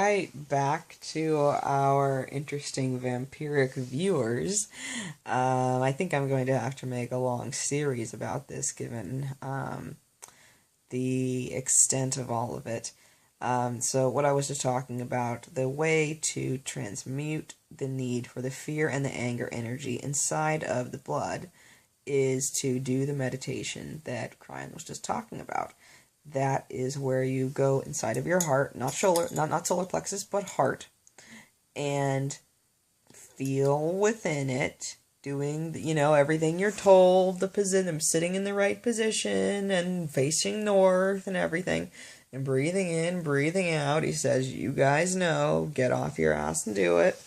right, back to our interesting vampiric viewers. I think I'm going to have to make a long series about this, given the extent of all of it. So what I was just talking about, the way to transmute the need for the fear and the anger energy inside of the blood is to do the meditation that Kryan was just talking about. That is where you go inside of your heart, not solar plexus, but heart, and feel within it, doing, everything you're told, the position, sitting in the right position, and facing north, and everything, and breathing in, breathing out. He says, you guys know, get off your ass and do it.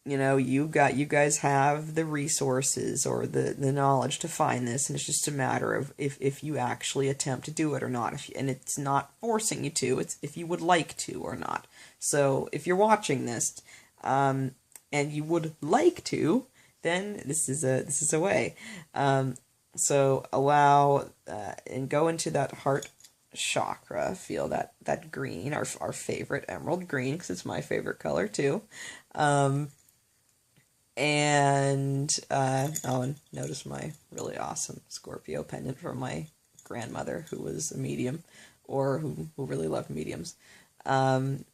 You guys have the resources or the knowledge to find this, and it's just a matter of if you actually attempt to do it or not. And it's not forcing you to, it's if you would like to or not. So if you're watching this, and you would like to, then this is a way. So allow and go into that heart chakra. Feel that green, our favorite emerald green, because it's my favorite color too. And notice my really awesome Scorpio pendant from my grandmother, who was a medium, or who really loved mediums. And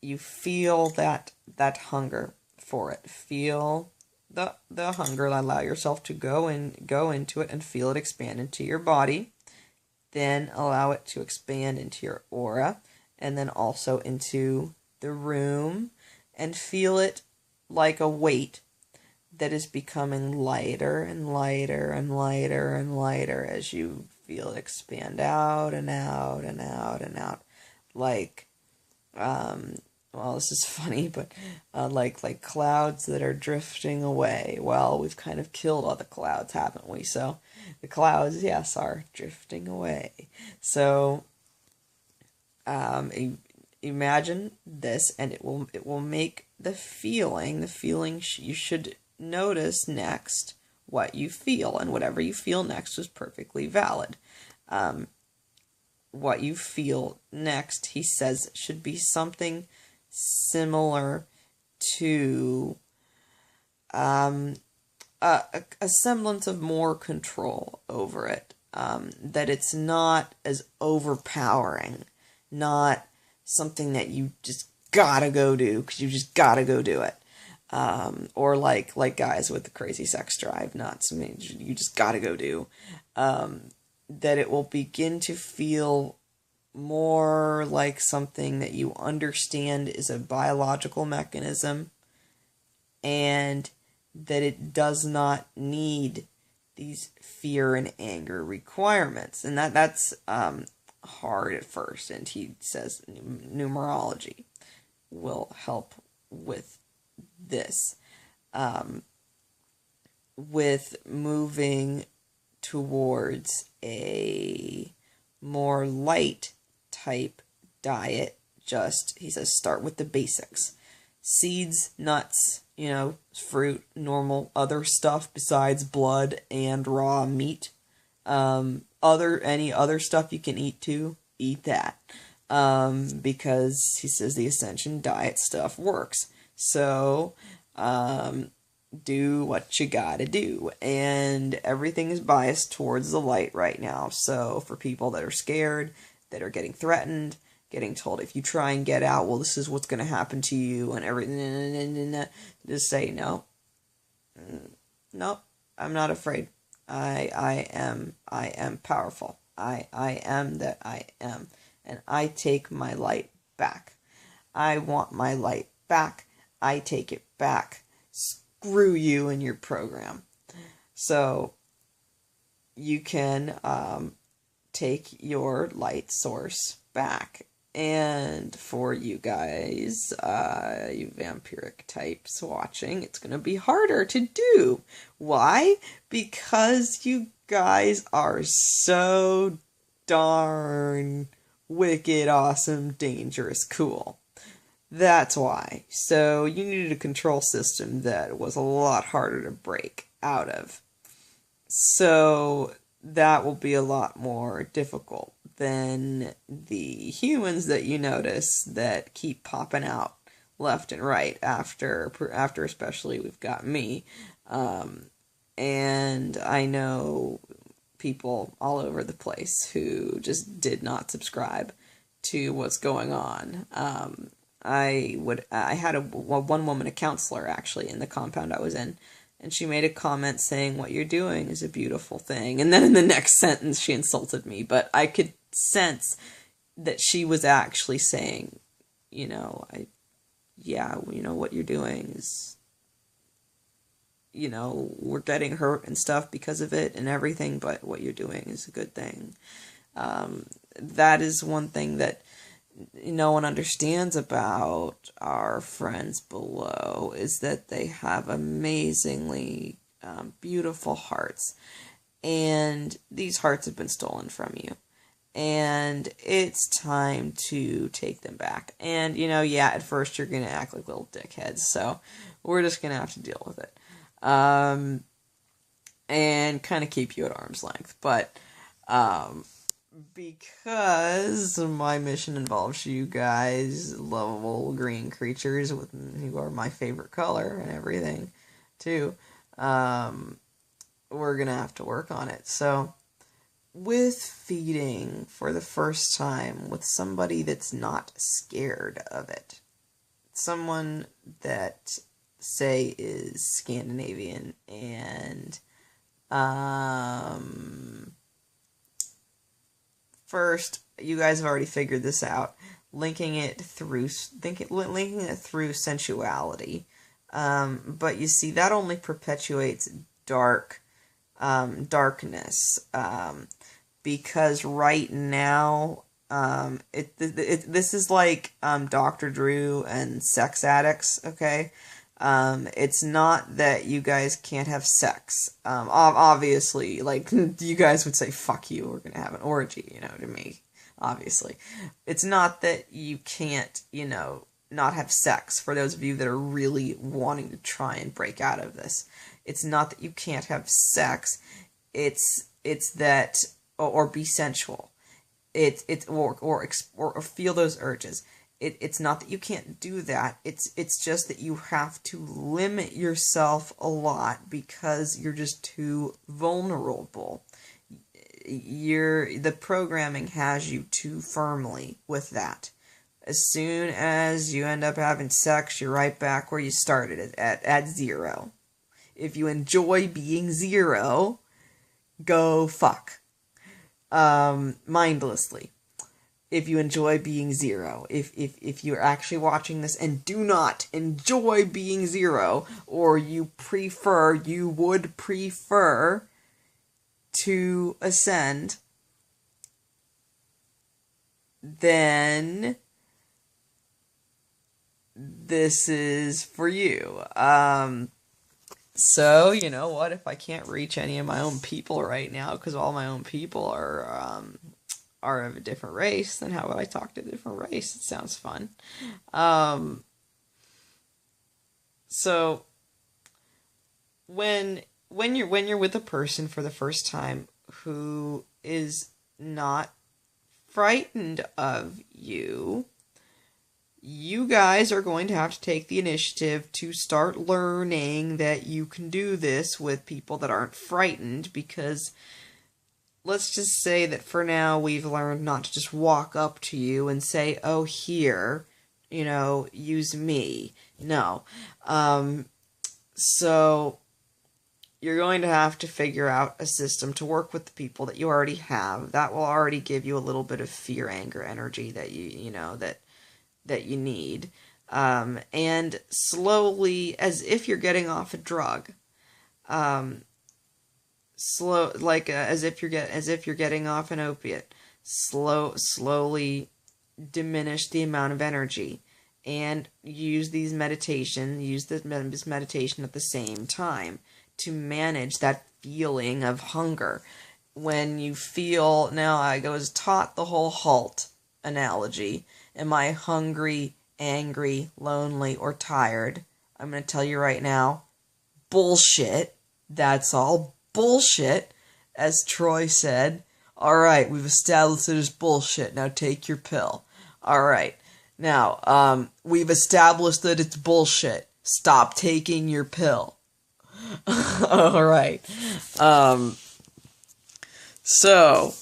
you feel that hunger for it. Feel the hunger. Allow yourself to go into it and feel it expand into your body. Then allow it to expand into your aura, and then also into the room. And feel it like a weight that is becoming lighter and lighter and lighter and lighter as you feel it expand out and out and out and out. Like, this is funny, but like clouds that are drifting away. Well, we've kind of killed all the clouds, haven't we? So the clouds, yes, are drifting away. So, imagine this, and it will make the feeling you should notice next what you feel, and whatever you feel next is perfectly valid. What you feel next, he says, should be something similar to a semblance of more control over it, that it's not as overpowering, not something that you just gotta go do because you just gotta go do it, or like guys with the crazy sex drive, not something you just gotta go do. That it will begin to feel more like something that you understand is a biological mechanism, and that it does not need these fear and anger requirements, and that's hard at first. And he says numerology will help with this, with moving towards a more light type diet. Just, he says, start with the basics: seeds, nuts, fruit, normal other stuff besides blood and raw meat. Any other stuff you can eat too, eat that. Because he says the Ascension Diet stuff works. So, do what you gotta do. And everything is biased towards the light right now. So, for people that are scared, that are getting threatened, getting told if you try and get out, well, this is what's gonna happen to you, and everything, just say, no, I'm not afraid. I am powerful. I am that I am. And I take my light back. I want my light back. I take it back. Screw you and your program. So you can take your light source back. And for you guys, you vampiric types watching, it's going to be harder to do. Why? Because you guys are so darn wicked, awesome, dangerous, cool. That's why. So you needed a control system that was a lot harder to break out of. So that will be a lot more difficult than the humans that you notice that keep popping out left and right after especially we've got me. And I know people all over the place who just did not subscribe to what's going on. I had one woman, a counselor actually, in the compound I was in, and she made a comment saying, "What you're doing is a beautiful thing." And then in the next sentence, she insulted me. But I could sense that she was actually saying, what you're doing is, we're getting hurt and stuff because of it and everything, but what you're doing is a good thing. That is one thing that no one understands about our friends below, is that they have amazingly beautiful hearts, and these hearts have been stolen from you, and it's time to take them back. And at first you're gonna act like little dickheads, so we're just gonna have to deal with it, and kind of keep you at arm's length. But because my mission involves you guys, lovable green creatures who are my favorite color and everything, too, we're gonna have to work on it. So, with feeding for the first time with somebody that's not scared of it, someone that, say, is Scandinavian and, first, you guys have already figured this out. Linking it through sensuality, but you see that only perpetuates darkness. Because right now, this is like Dr. Drew and sex addicts. Okay. It's not that you guys can't have sex. Obviously, like, you guys would say, fuck you, we're gonna have an orgy, to me, obviously. It's not that you can't, not have sex, for those of you that are really wanting to try and break out of this. It's not that you can't have sex, it's that, or be sensual. Or feel those urges. It's not that you can't do that. It's just that you have to limit yourself a lot because you're just too vulnerable. The programming has you too firmly with that. As soon as you end up having sex, you're right back where you started at zero. If you enjoy being zero, go fuck. Mindlessly. If you enjoy being zero, if you're actually watching this and do not enjoy being zero, or you would prefer to ascend, then this is for you. So, you know what, if I can't reach any of my own people right now, because all my own people are of a different race, then how would I talk to a different race? It sounds fun. So when you're with a person for the first time who is not frightened of you, you guys are going to have to take the initiative to start learning that you can do this with people that aren't frightened, because let's just say that for now we've learned not to just walk up to you and say, oh, here, use me. No. So you're going to have to figure out a system to work with the people that you already have. That will already give you a little bit of fear, anger, energy that that you need. And slowly, as if you're getting off a drug, as if you're getting off an opiate, slowly diminish the amount of energy, and use this meditation at the same time to manage that feeling of hunger. When you feel, now I was taught the whole HALT analogy. Am I hungry, angry, lonely, or tired? I'm going to tell you right now, bullshit. That's all bullshit. as Troy said, all right, we've established that it's bullshit. Now take your pill. All right. Now, we've established that it's bullshit. Stop taking your pill. All right. So,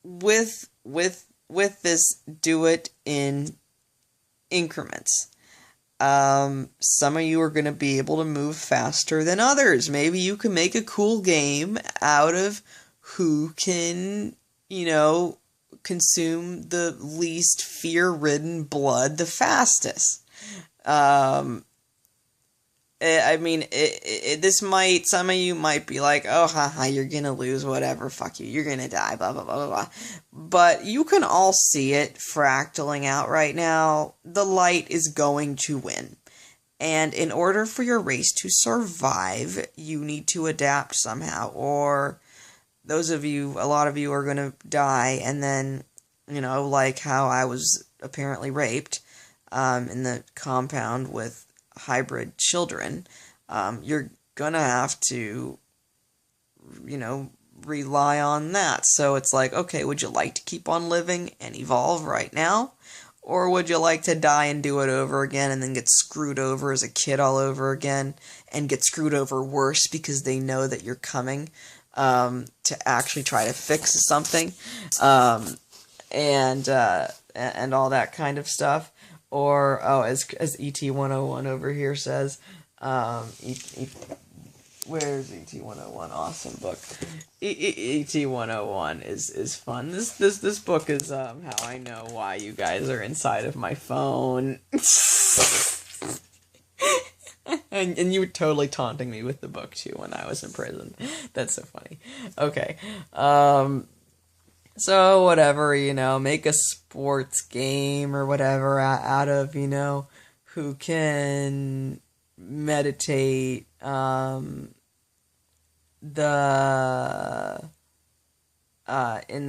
with this, do it in increments. Some of you are going to be able to move faster than others. Maybe you can make a cool game out of who can, consume the least fear-ridden blood the fastest. Some of you might be like, oh, haha, you're gonna lose, whatever, fuck you, you're gonna die, blah, blah, blah, blah, blah. But you can all see it fractaling out right now. The light is going to win. And in order for your race to survive, you need to adapt somehow, or a lot of you are gonna die, and then, like how I was apparently raped, in the compound with hybrid children, you're gonna have to, rely on that. So it's like, okay, would you like to keep on living and evolve right now? Or would you like to die and do it over again and then get screwed over as a kid all over again and get screwed over worse because they know that you're coming to actually try to fix something, and all that kind of stuff? Or, as ET 101 over here says, where's ET 101? Awesome book. ET 101 is fun. This book is how I know why you guys are inside of my phone. And you were totally taunting me with the book too when I was in prison. That's so funny. Okay. So whatever, make a sports game or whatever out of, who can meditate in the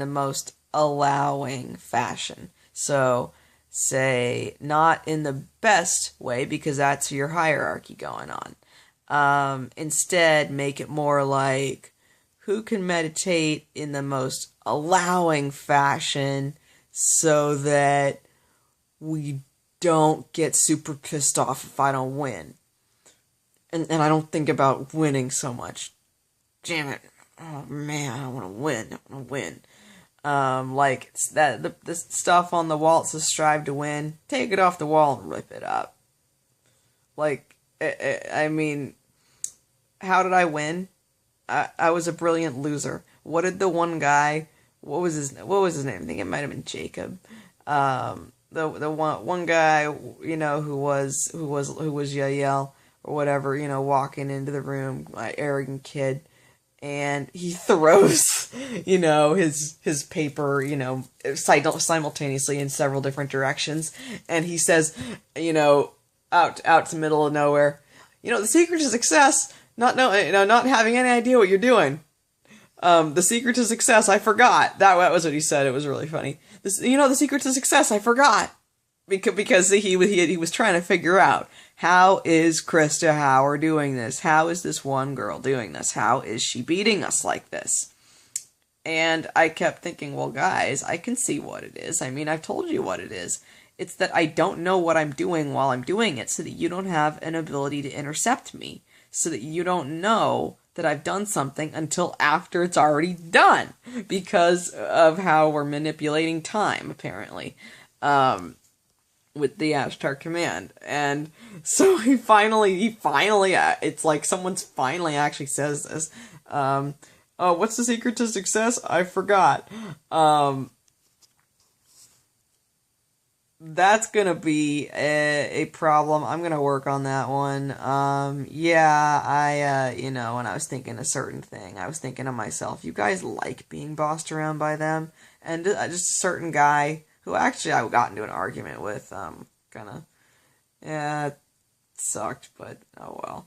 most allowing fashion. So say not in the best way, because that's your hierarchy going on. Instead, make it more like who can meditate in the most allowing fashion so that we don't get super pissed off if I don't win. And I don't think about winning so much. Damn it. Oh man, I want to win. I want to win. Like it's the stuff on the wall that says strive to win, take it off the wall and rip it up. Like, I mean, how did I win? I was a brilliant loser. What did the one guy, what was his name? I think it might have been Jacob. The one guy, who was Yael or whatever, walking into the room, arrogant kid, and he throws, his paper, simultaneously in several different directions, and he says, out to the middle of nowhere, the secret to success, not having any idea what you're doing. The secret to success, I forgot. That was what he said. It was really funny. The secret to success, I forgot. Because he was trying to figure out, how is Krista Hauer doing this? How is this one girl doing this? How is she beating us like this? And I kept thinking, well, guys, I can see what it is. I mean, I've told you what it is. It's that I don't know what I'm doing while I'm doing it, so that you don't have an ability to intercept me. So that you don't know that I've done something until after it's already done. Because of how we're manipulating time, apparently. With the Ashtar command. And so he finally, it's like someone's finally actually says this. Oh, what's the secret to success? I forgot. That's gonna be a problem. I'm gonna work on that one. Yeah, when I was thinking a certain thing, I was thinking to myself, you guys like being bossed around by them? And just a certain guy who actually I got into an argument with, it sucked, but oh well.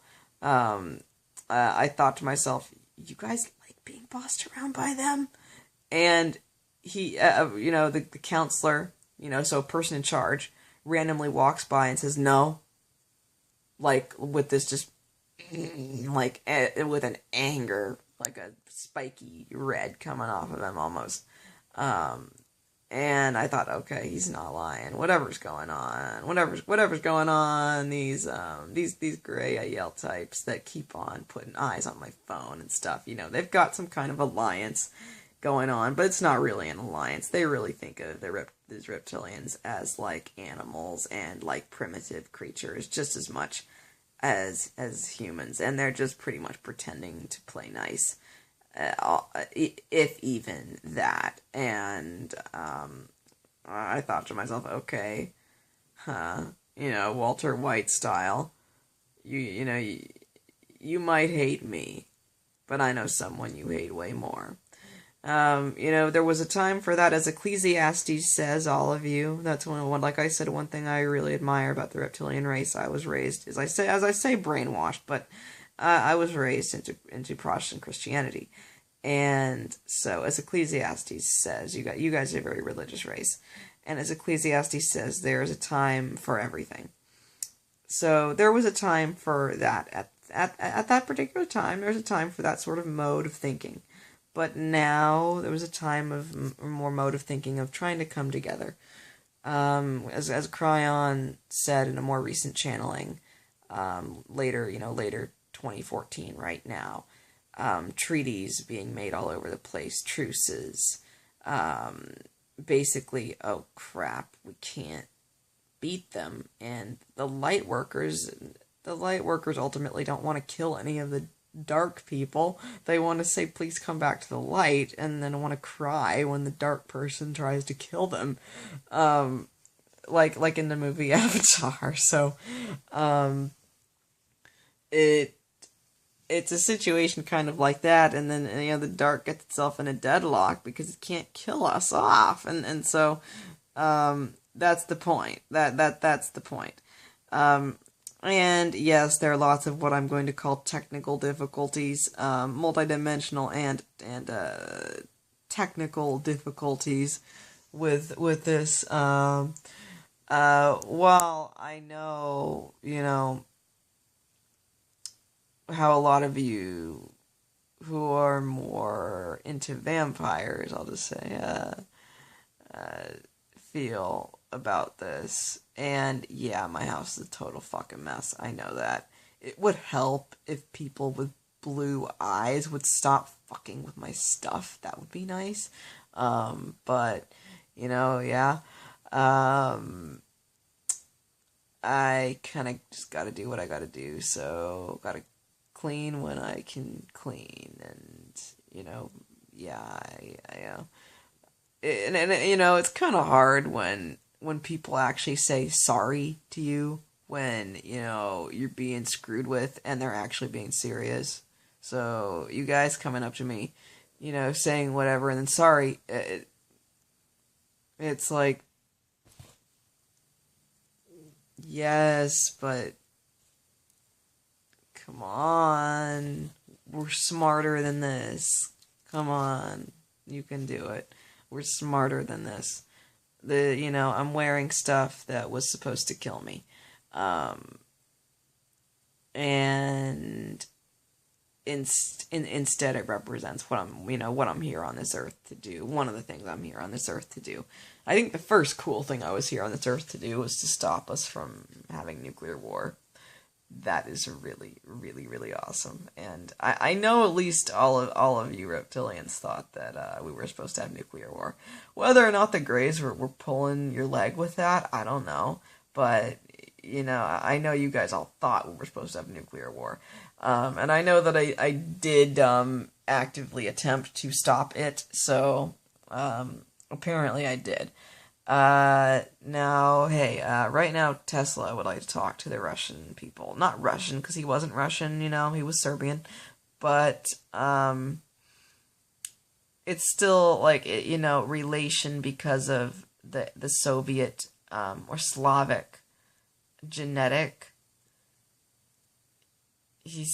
I thought to myself, you guys like being bossed around by them? And he, the counselor, so a person in charge, randomly walks by and says, no, like, with this just like with an anger, like a spiky red coming off of him almost. And I thought, okay, he's not lying. Whatever's going on, whatever's going on. These gray AL types that keep on putting eyes on my phone and stuff. You know, they've got some kind of alliance going on, but it's not really an alliance. They really think of these reptilians as like animals and like primitive creatures, just as much as humans, and they're just pretty much pretending to play nice, if even that. And I thought to myself, okay, you know, Walter White style, you might hate me, but I know someone you hate way more. You know, there was a time for that, as Ecclesiastes says, all of you. That's one, like I said, one thing I really admire about the reptilian race. I was raised, as I say, brainwashed, but I was raised into Protestant Christianity. And so, as Ecclesiastes says, you guys are a very religious race. And as Ecclesiastes says, there is a time for everything. So there was a time for that. At that particular time, there's a time for that sort of mode of thinking. But now there was a time of more mode of thinking, of trying to come together. As Cryon said in a more recent channeling, later 2014, right now, treaties being made all over the place, truces, basically, oh crap, we can't beat them, and the light workers ultimately don't want to kill any of the dark people. They want to say, please come back to the light, and then want to cry when the dark person tries to kill them, like in the movie Avatar. So it's a situation kind of like that, and then, you know, the dark gets itself in a deadlock because it can't kill us off, and so that's the point. That's the point. And yes, there are lots of what I'm going to call technical difficulties, multidimensional and technical difficulties with this. While I know, you know, how a lot of you who are more into vampires, I'll just say, feel about this. And yeah, my house is a total fucking mess. I know that. It would help if people with blue eyes would stop fucking with my stuff. That would be nice. But, you know, yeah. I kind of just gotta do what I gotta do. So, gotta clean when I can clean. And, you know, yeah, and you know, it's kind of hard when people actually say sorry to you when, you know, you're being screwed with and they're actually being serious. So you guys coming up to me, you know, saying whatever and then sorry, it's like, yes, but come on, we're smarter than this. Come on, you can do it. We're smarter than this. You know, I'm wearing stuff that was supposed to kill me. And instead it represents what I'm here on this earth to do. One of the things I'm here on this earth to do. I think the first cool thing I was here on this earth to do was to stop us from having nuclear war. That is really, really, really awesome. And I know at least all of you reptilians thought that we were supposed to have nuclear war. Whether or not the Greys were pulling your leg with that, I don't know. But, you know, I know you guys all thought we were supposed to have nuclear war. And I know that I did actively attempt to stop it, so apparently I did. Now, hey, right now Tesla would like to talk to the Russian people. Not Russian, because he wasn't Russian, you know, he was Serbian. But, it's still, like, you know, relation because of the Soviet, or Slavic genetic. He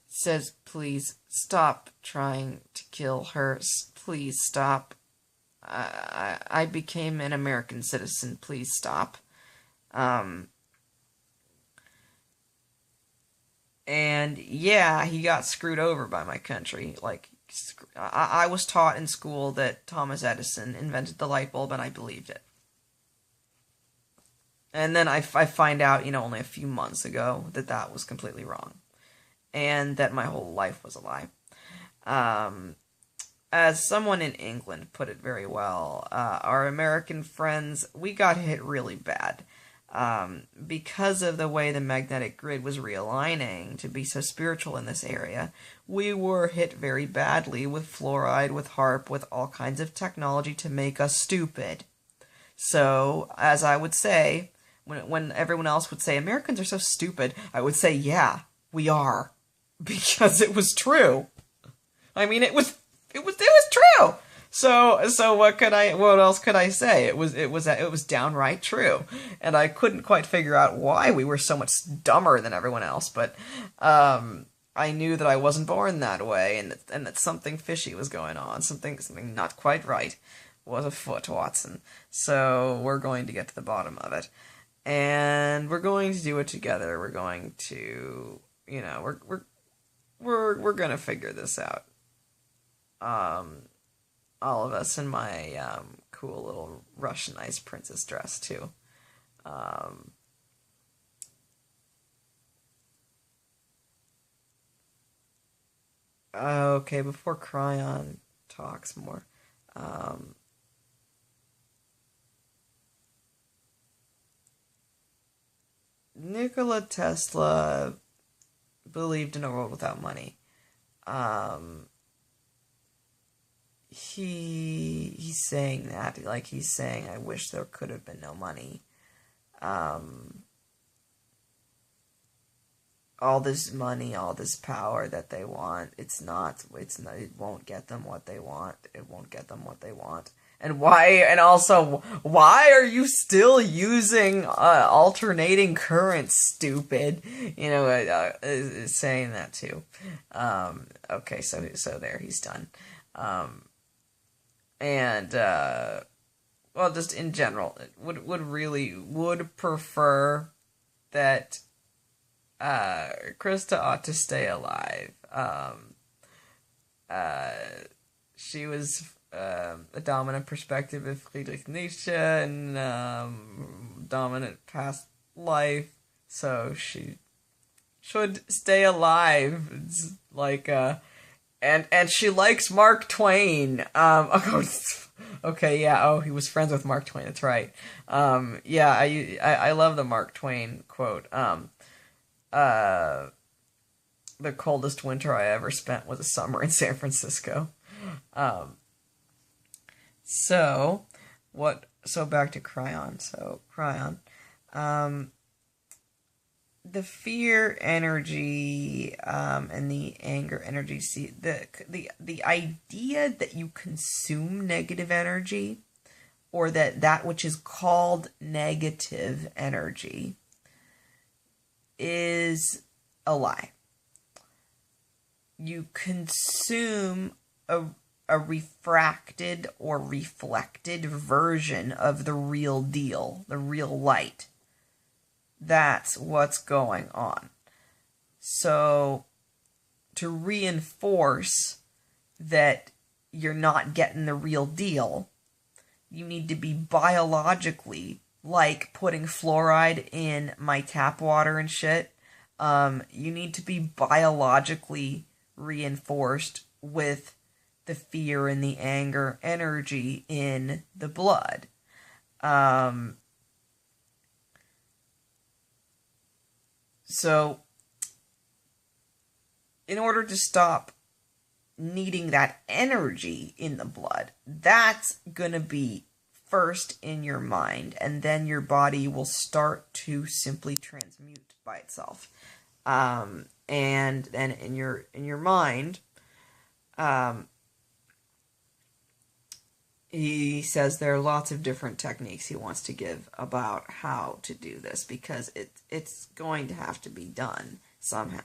says, please stop trying to kill her. Please stop. I became an American citizen. Please stop. And yeah, he got screwed over by my country. Like, I was taught in school that Thomas Edison invented the light bulb, and I believed it. And then I find out, only a few months ago that was completely wrong. And that my whole life was a lie. As someone in England put it very well, our American friends, we got hit really bad. Because of the way the magnetic grid was realigning to be so spiritual in this area, we were hit very badly with fluoride, with HAARP, with all kinds of technology to make us stupid. So, as I would say, when everyone else would say, Americans are so stupid, I would say, yeah, we are. Because it was true. I mean, it was true. So what else could I say? It was downright true. And I couldn't quite figure out why we were so much dumber than everyone else, but I knew that I wasn't born that way, and that something fishy was going on, something not quite right was afoot, Watson. So we're going to get to the bottom of it. And we're going to do it together. We're going to, we're going to figure this out. All of us in my cool little Russian ice princess dress, too. Okay, before Cryon talks more, Nikola Tesla believed in a world without money. He's saying that, like he's saying, I wish there could have been no money. All this money, all this power that they want, it won't get them what they want. It won't get them what they want. And why are you still using alternating current, stupid? Saying that too. Okay, so there, he's done. Well, just in general, would prefer that Krista ought to stay alive. She was a dominant perspective of Friedrich Nietzsche and dominant past life, so she should stay alive. It's like and she likes Mark Twain. Okay, yeah. Oh, he was friends with Mark Twain. That's right. Yeah, I love the Mark Twain quote. The coldest winter I ever spent was a summer in San Francisco. So back to Cryon. So Cryon, the fear energy, and the anger energy. See, the idea that you consume negative energy, or that which is called negative energy, is a lie. You consume a refracted or reflected version of the real deal, the real light. That's what's going on. So, to reinforce that you're not getting the real deal, you need to be biologically, like putting fluoride in my tap water and shit. You need to be biologically reinforced with the fear and the anger energy in the blood. So, in order to stop needing that energy in the blood, that's going to be first in your mind, and then your body will start to simply transmute by itself. And then in your mind, he says there are lots of different techniques he wants to give about how to do this, because it's going to have to be done somehow.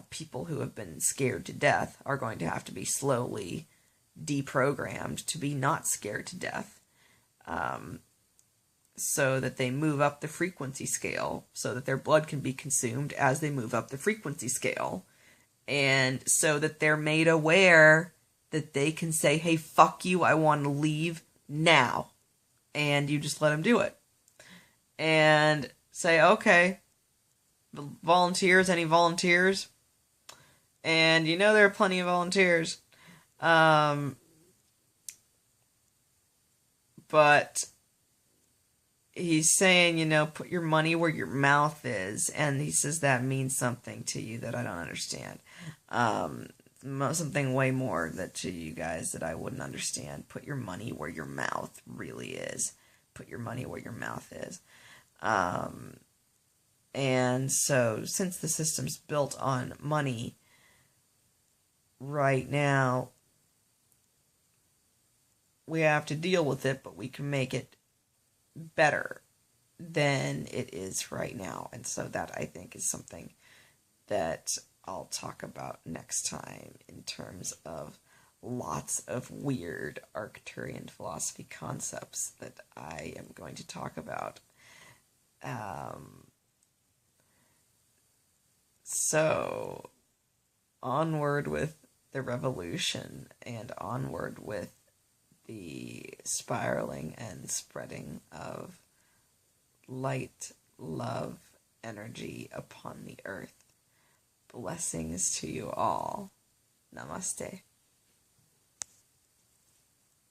People who have been scared to death are going to have to be slowly deprogrammed to be not scared to death. so that they move up the frequency scale, so that their blood can be consumed as they move up the frequency scale, and so that they're made aware that they can say, hey, fuck you, I want to leave now. And you just let them do it. And say, okay, volunteers, any volunteers? And you know there are plenty of volunteers. But he's saying, you know, put your money where your mouth is. And he says that means something to you that I don't understand. Something way more that to you guys that I wouldn't understand. Put your money where your mouth really is. Put your money where your mouth is. And so, since the system's built on money right now, we have to deal with it, but we can make it better than it is right now. And so that, I think, is something that I'll talk about next time in terms of lots of weird Arcturian philosophy concepts that I am going to talk about. So, onward with the revolution, and onward with the spiraling and spreading of light, love, energy upon the earth. Blessings to you all. Namaste.